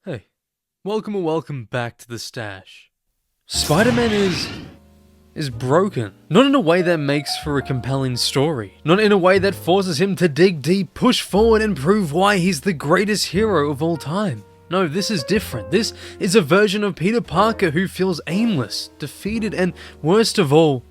Hey, welcome back to the stash. Spider-Man is broken. Not in a way that makes for a compelling story. Not in a way that forces him to dig deep, push forward, and prove why he's the greatest hero of all time. No, this is different. This is a version of Peter Parker who feels aimless, defeated, and worst of all,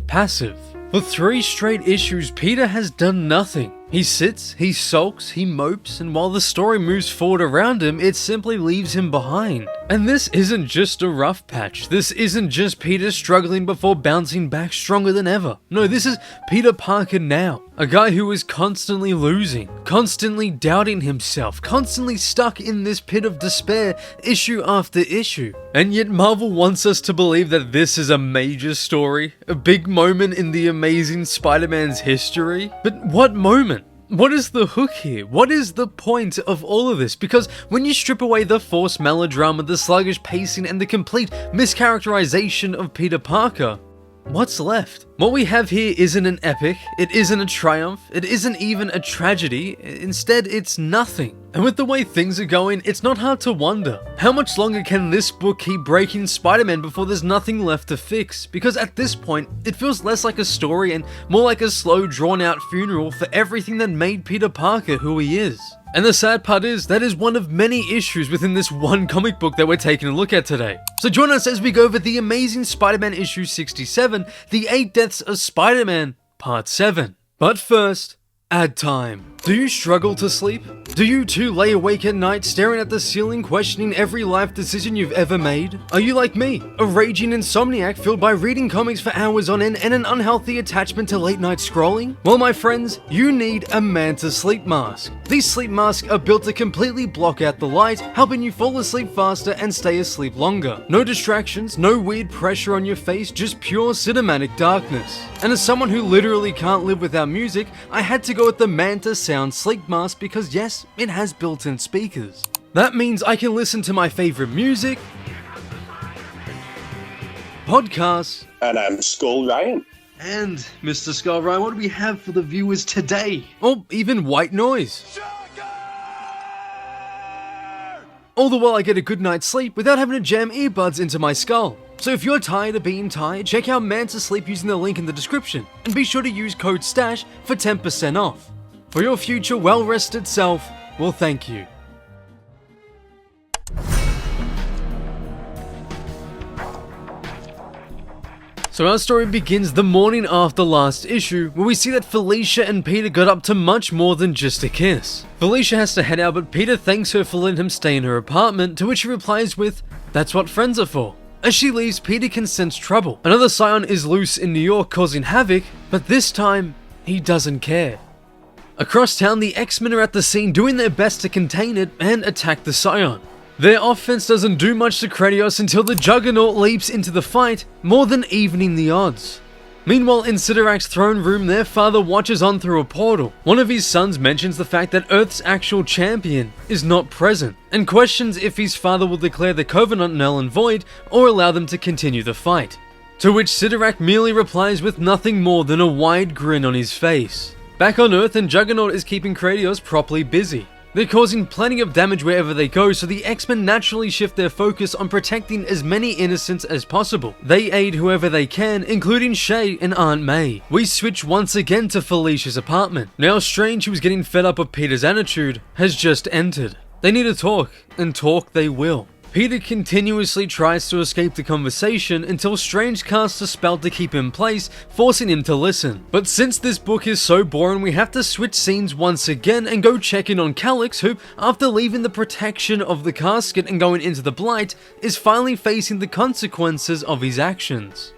passive. For 3 straight issues, Peter has done nothing. He sits, he sulks, he mopes, and while the story moves forward around him, it simply leaves him behind. And this isn't just a rough patch. This isn't just Peter struggling before bouncing back stronger than ever. No, this is Peter Parker now. A guy who is constantly losing, constantly doubting himself, constantly stuck in this pit of despair, issue after issue. And yet Marvel wants us to believe that this is a major story, a big moment in the Amazing Spider-Man's history. But what moment? What is the hook here? What is the point of all of this? Because when you strip away the forced melodrama, the sluggish pacing, and the complete mischaracterization of Peter Parker, what's left? What we have here isn't an epic, it isn't a triumph, it isn't even a tragedy, instead it's nothing. And with the way things are going, it's not hard to wonder, how much longer can this book keep breaking Spider-Man before there's nothing left to fix? Because at this point, it feels less like a story and more like a slow, drawn-out funeral for everything that made Peter Parker who he is. And the sad part is, that is one of many issues within this one comic book that we're taking a look at today. So join us as we go over The Amazing Spider-Man issue 67, The 8 Deaths of Spider-Man, Part 7. But first, ad time. Do you struggle to sleep? Do you too lay awake at night staring at the ceiling questioning every life decision you've ever made? Are you like me, a raging insomniac fueled by reading comics for hours on end and an unhealthy attachment to late night scrolling? Well my friends, you need a Manta sleep mask. These sleep masks are built to completely block out the light, helping you fall asleep faster and stay asleep longer. No distractions, no weird pressure on your face, just pure cinematic darkness. And as someone who literally can't live without music, I had to go with the Manta Sound Sleep Mask because yes, it has built-in speakers. That means I can listen to my favorite music, podcasts, and I'm Skull Ryan. And Mr. Skull Ryan, what do we have for the viewers today? Or even white noise. All the while I get a good night's sleep without having to jam earbuds into my skull. So if you're tired of being tired, check out Manta Sleep using the link in the description, and be sure to use code STASH for 10% off. For your future well-rested self, will thank you. So our story begins the morning after last issue, where we see that Felicia and Peter got up to much more than just a kiss. Felicia has to head out, but Peter thanks her for letting him stay in her apartment, to which she replies with, "That's what friends are for." As she leaves, Peter can sense trouble. Another Scion is loose in New York causing havoc, but this time, he doesn't care. Across town, the X-Men are at the scene doing their best to contain it and attack the Scion. Their offense doesn't do much to Kratos until the Juggernaut leaps into the fight, more than evening the odds. Meanwhile, in CYTTORAK'S throne room, their father watches on through a portal. One of his sons mentions the fact that Earth's actual champion is not present, and questions if his father will declare the Covenant null and void or allow them to continue the fight. To which CYTTORAK merely replies with nothing more than a wide grin on his face. Back on Earth, and Juggernaut is keeping Kratos properly busy. They're causing plenty of damage wherever they go, so the X-Men naturally shift their focus on protecting as many innocents as possible. They aid whoever they can, including Shay and Aunt May. We switch once again to Felicia's apartment. Now Strange, who was getting fed up of Peter's attitude, has just entered. They need to talk, and talk they will. Peter continuously tries to escape the conversation until Strange casts a spell to keep him in place, forcing him to listen. But since this book is so boring, we have to switch scenes once again and go check in on Calyx, who, after leaving the protection of the casket and going into the Blight, is finally facing the consequences of his actions.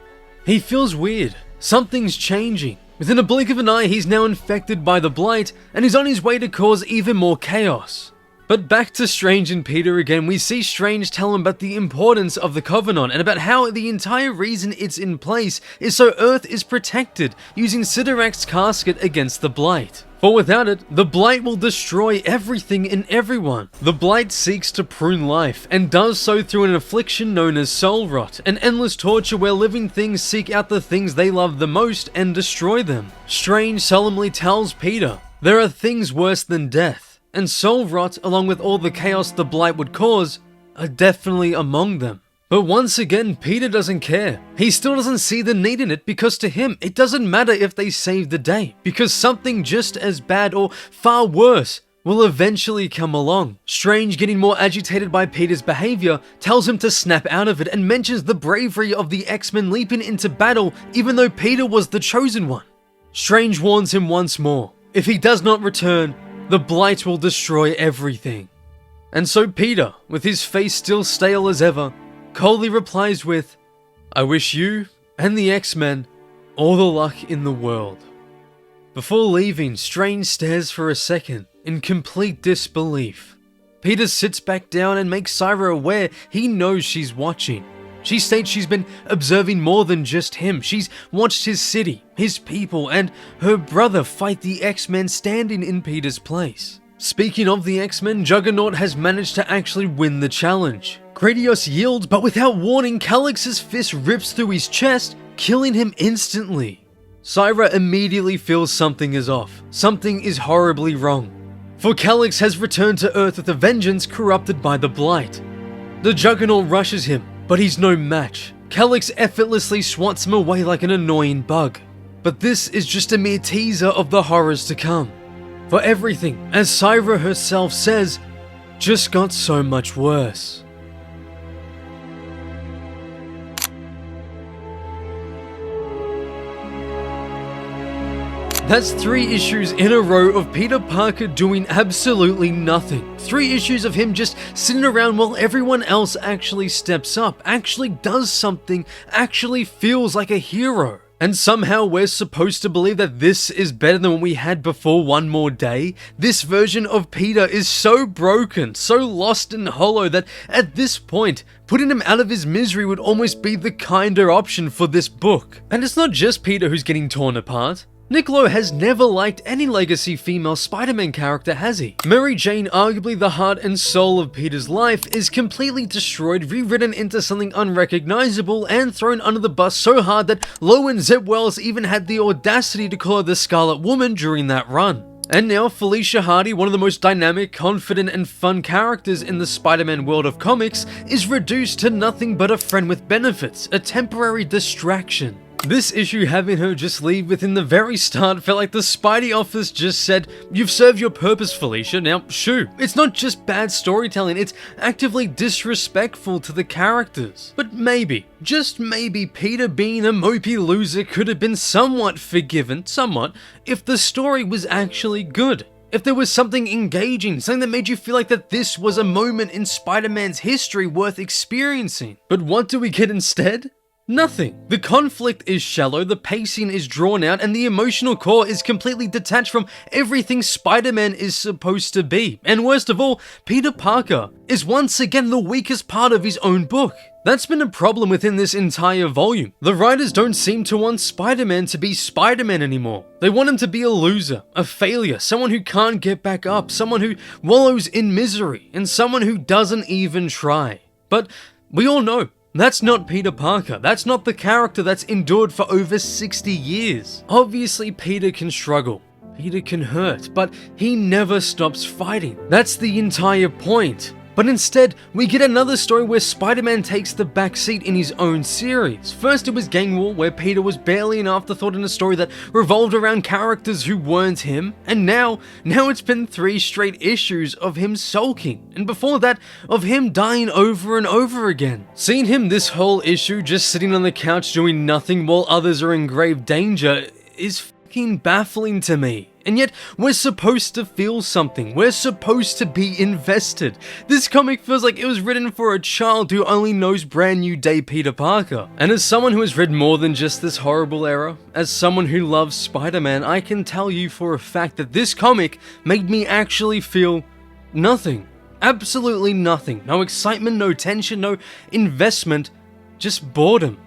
He feels weird. Something's changing. Within a blink of an eye, he's now infected by the Blight, and he's on his way to cause even more chaos. But back to Strange and Peter again, we see Strange tell him about the importance of the Covenant and about how the entire reason it's in place is so Earth is protected, using CYTTORAK'S casket against the Blight. For without it, the Blight will destroy everything and everyone. The Blight seeks to prune life, and does so through an affliction known as soul rot, an endless torture where living things seek out the things they love the most and destroy them. Strange solemnly tells Peter, there are things worse than death. And soul rot, along with all the chaos the Blight would cause, are definitely among them. But once again, Peter doesn't care. He still doesn't see the need in it because to him, it doesn't matter if they save the day, because something just as bad or far worse will eventually come along. Strange, getting more agitated by Peter's behavior, tells him to snap out of it and mentions the bravery of the X-Men leaping into battle even though Peter was the chosen one. Strange warns him once more. If he does not return, the blight will destroy everything. And so Peter, with his face still stale as ever, coldly replies with, "I wish you and the X-Men all the luck in the world." Before leaving, Strange stares for a second in complete disbelief. Peter sits back down and makes Syra aware he knows she's watching. She states she's been observing more than just him. She's watched his city, his people, and her brother fight the X-Men standing in Peter's place. Speaking of the X-Men, Juggernaut has managed to actually win the challenge. Gradius yields, but without warning, Calix's fist rips through his chest, killing him instantly. Syra immediately feels something is off. Something is horribly wrong. For Calix has returned to Earth with a vengeance corrupted by the Blight. The Juggernaut rushes him, but he's no match. Calix effortlessly swats him away like an annoying bug. But this is just a mere teaser of the horrors to come. For everything, as Syra herself says, just got so much worse. That's 3 issues in a row of Peter Parker doing absolutely nothing. 3 issues of him just sitting around while everyone else actually steps up, actually does something, actually feels like a hero. And somehow we're supposed to believe that this is better than what we had before One More Day. This version of Peter is so broken, so lost and hollow that at this point, putting him out of his misery would almost be the kinder option for this book. And it's not just Peter who's getting torn apart. Nick Lowe has never liked any legacy female Spider-Man character, has he? Mary Jane, arguably the heart and soul of Peter's life, is completely destroyed, rewritten into something unrecognizable, and thrown under the bus so hard that Lowe and Zeb Wells even had the audacity to call her the Scarlet Woman during that run. And now Felicia Hardy, one of the most dynamic, confident, and fun characters in the Spider-Man world of comics, is reduced to nothing but a friend with benefits, a temporary distraction. This issue having her just leave within the very start felt like the Spidey office just said, "You've served your purpose, Felicia, now shoo." It's not just bad storytelling, it's actively disrespectful to the characters. But maybe, just maybe, Peter being a mopey loser could have been somewhat forgiven, if the story was actually good. If there was something engaging, something that made you feel like that this was a moment in Spider-Man's history worth experiencing. But what do we get instead? Nothing. The conflict is shallow, the pacing is drawn out, and the emotional core is completely detached from everything Spider-Man is supposed to be. And worst of all, Peter Parker is once again the weakest part of his own book. That's been a problem within this entire volume. The writers don't seem to want Spider-Man to be Spider-Man anymore. They want him to be a loser, a failure, someone who can't get back up, someone who wallows in misery, and someone who doesn't even try. But we all know, that's not Peter Parker. That's not the character that's endured for over 60 years. Obviously, Peter can struggle. Peter can hurt, but he never stops fighting. That's the entire point. But instead, we get another story where Spider-Man takes the backseat in his own series. First it was Gang War, where Peter was barely an afterthought in a story that revolved around characters who weren't him. And now it's been 3 straight issues of him sulking. And before that, of him dying over and over again. Seeing him this whole issue just sitting on the couch doing nothing while others are in grave danger is fucking baffling to me. And yet, we're supposed to feel something. We're supposed to be invested. This comic feels like it was written for a child who only knows brand new day Peter Parker. And as someone who has read more than just this horrible era, as someone who loves Spider-Man, I can tell you for a fact that this comic made me actually feel nothing. Absolutely nothing. No excitement, no tension, no investment, just boredom.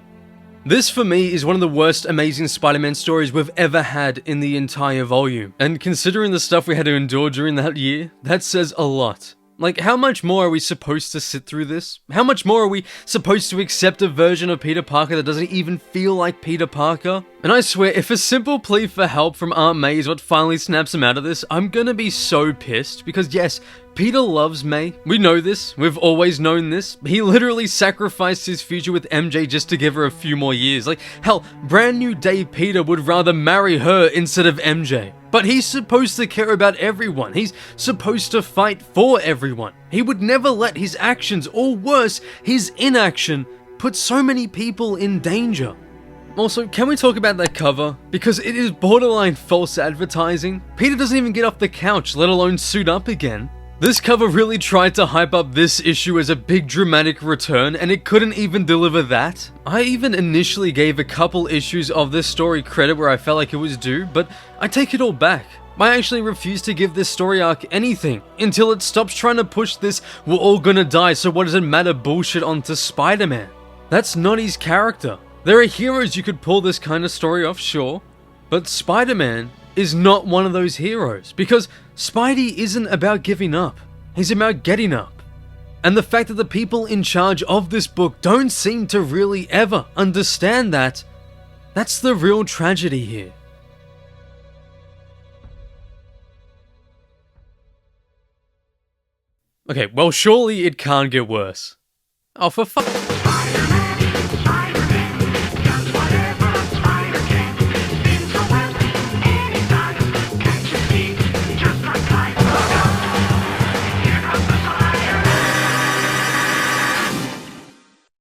This for me is one of the worst Amazing Spider-Man stories we've ever had in the entire volume. And considering the stuff we had to endure during that year, that says a lot. Like, how much more are we supposed to sit through this? How much more are we supposed to accept a version of Peter Parker that doesn't even feel like Peter Parker? And I swear, if a simple plea for help from Aunt May is what finally snaps him out of this, I'm gonna be so pissed. Because yes, Peter loves May. We know this. We've always known this. He literally sacrificed his future with MJ just to give her a few more years. Like, hell, brand new day Peter would rather marry her instead of MJ. But he's supposed to care about everyone. He's supposed to fight for everyone. He would never let his actions, or worse, his inaction, put so many people in danger. Also, can we talk about that cover? Because it is borderline false advertising. Peter doesn't even get off the couch, let alone suit up again. This cover really tried to hype up this issue as a big dramatic return, and it couldn't even deliver that. I even initially gave a couple issues of this story credit where I felt like it was due, but I take it all back. I actually refuse to give this story arc anything until it stops trying to push this "we're all gonna die, so what does it matter" bullshit onto Spider-Man. That's not his character. There are heroes you could pull this kind of story off, sure, but Spider-Man is not one of those heroes, because Spidey isn't about giving up, he's about getting up. And the fact that the people in charge of this book don't seem to really ever understand that, that's the real tragedy here. Okay, well surely it can't get worse. Oh, for fuck.